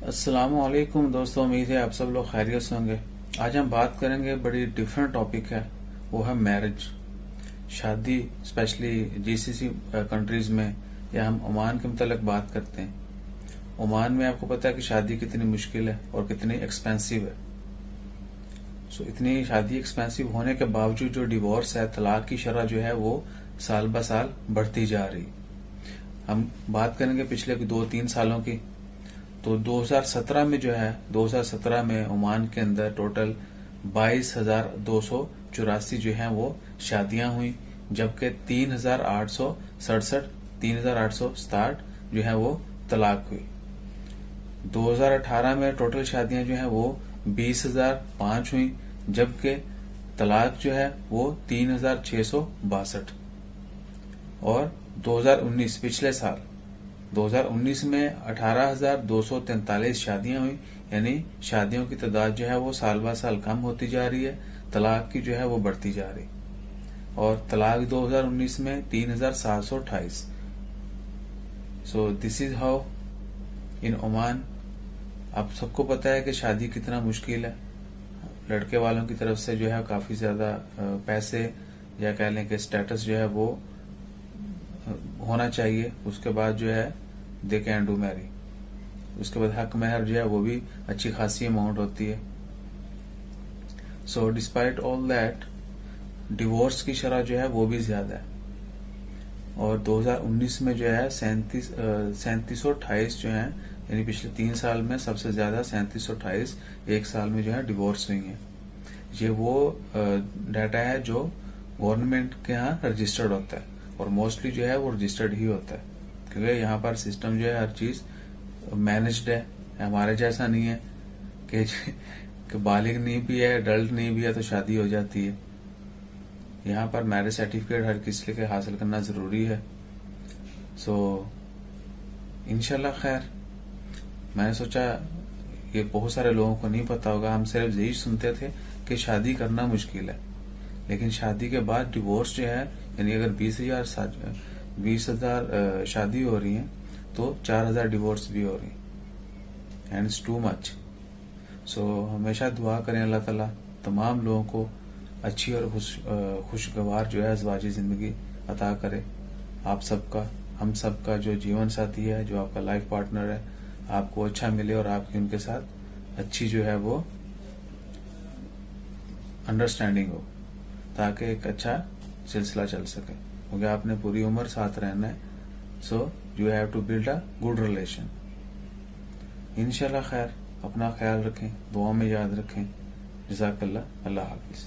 السلام علیکم دوستوں، امید ہے آپ سب لوگ خیریت سے ہوں گے۔ آج ہم بات کریں گے، بڑی ڈیفرنٹ ٹاپک ہے، وہ ہے میرج، شادی، اسپیشلی جی سی سی کنٹریز میں، یا ہم عمان کے متعلق بات کرتے ہیں۔ عمان میں آپ کو پتا ہے کہ شادی کتنی مشکل ہے اور کتنی ایکسپینسو ہے۔ اتنی شادی ایکسپینسو ہونے کے باوجود جو ڈیورس ہے، طلاق کی شرح جو ہے وہ سال بہ سال بڑھتی جا رہی۔ ہم بات کریں گے پچھلے 2-3 سالوں کی، تو 2017 میں جو ہے 2017 میں عمان کے اندر ٹوٹل 22,284 جو ہیں وہ شادیاں ہوئیں، جبکہ 3,867 جو ہیں وہ طلاق ہوئی۔ 2018 میں ٹوٹل شادیاں جو ہیں وہ 20,005 ہوئیں، جبکہ طلاق جو ہے وہ 3,662۔ اور 2019 پچھلے سال 2019 میں 18,243 شادیاں ہوئی، یعنی شادیوں کی تعداد جو ہے وہ سال بہ سال کم ہوتی جا رہی ہے، طلاق کی جو ہے وہ بڑھتی جا رہی۔ اور طلاق 2019 میں 3,728۔ سو دس از ہاؤ ان عمان۔ آپ سب کو پتا ہے کہ شادی کتنا مشکل ہے۔ لڑکے والوں کی طرف سے جو ہے کافی زیادہ پیسے یا کہہ لیں کہ اسٹیٹس جو ہے وہ ہونا چاہیے، اس کے بعد جو ہے دے کین ڈو میری، اس کے بعد حق مہر جو ہے وہ بھی اچھی خاصی اماؤنٹ ہوتی ہے۔ So despite all that, divorce کی شرح جو ہے وہ بھی زیادہ ہے، اور 2019 میں جو ہے 3728 جو ہیں، یعنی پچھلے 3 سال میں سب سے زیادہ 3728 ایک سال میں جو ہے ڈیورس ہوئی ہیں۔ یہ وہ ڈیٹا ہے جو گورنمنٹ کے ہاں رجسٹرڈ ہوتا ہے، اور موسٹلی جو ہے وہ رجسٹرڈ ہی ہوتا ہے، کیونکہ یہاں پر سسٹم جو ہے ہر چیز مینجڈ ہے۔ ہمارے جیسا نہیں ہے کہ بالغ نہیں بھی ہے، اڈلٹ نہیں بھی ہے تو شادی ہو جاتی ہے۔ یہاں پر میرج سرٹیفکیٹ ہر کسی کے حاصل کرنا ضروری ہے۔ سو انشاءاللہ خیر، میں نے سوچا یہ بہت سارے لوگوں کو نہیں پتا ہوگا، ہم صرف یہی سنتے تھے کہ شادی کرنا مشکل ہے، لیکن شادی کے بعد ڈیورس جو ہے، یعنی اگر 20,000 شادی ہو رہی ہیں تو 4,000 ڈیورس بھی ہو رہی ہیں، اینڈ اٹس ٹو مچ۔ سو ہمیشہ دعا کریں اللہ تعالیٰ تمام لوگوں کو اچھی اور خوشگوار جو ہے ازواجی زندگی عطا کرے۔ آپ سب کا، ہم سب کا جو جیون ساتھی ہے، جو آپ کا لائف پارٹنر ہے، آپ کو اچھا ملے اور آپ کی ان کے ساتھ اچھی جو ہے وہ انڈرسٹینڈنگ ہو، تاکہ ایک اچھا سلسلہ چل سکے، کیونکہ آپ نے پوری عمر ساتھ رہنا ہے۔ So you have to build a good relation. انشاءاللہ خیر، اپنا خیال رکھیں، دعاؤں میں یاد رکھیں۔ جزاک اللہ، اللہ حافظ۔